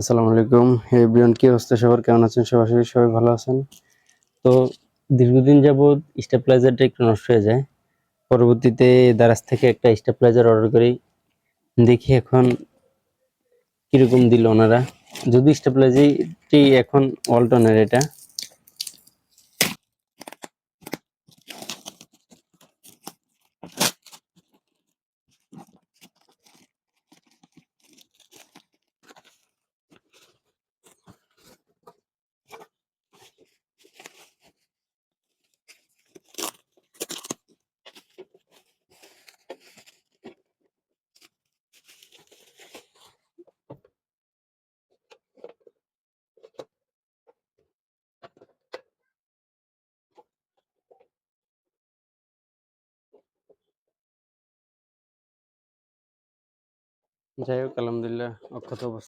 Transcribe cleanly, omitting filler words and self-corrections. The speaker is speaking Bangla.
আসসালামু আলাইকুম। হে এভরিওয়ান, কি অবস্থা সবার? কেমন আছেন? সবাই আশা করি সবাই ভালো আছেন। তো দীর্ঘদিন যাবৎ স্টেবিলাইজারটা একটু নষ্ট হয়ে যায়। পরবর্তীতে দারাজ থেকে একটা স্টেবিলাইজার অর্ডার করি। দেখি এখন কিরকম দিল ওনারা। যদি স্টেবিলাইজারটি এখন ওয়ালটনের এটা। যাই হোক, আলহামদুলিল্লাহ অক্ষত অবস্থা।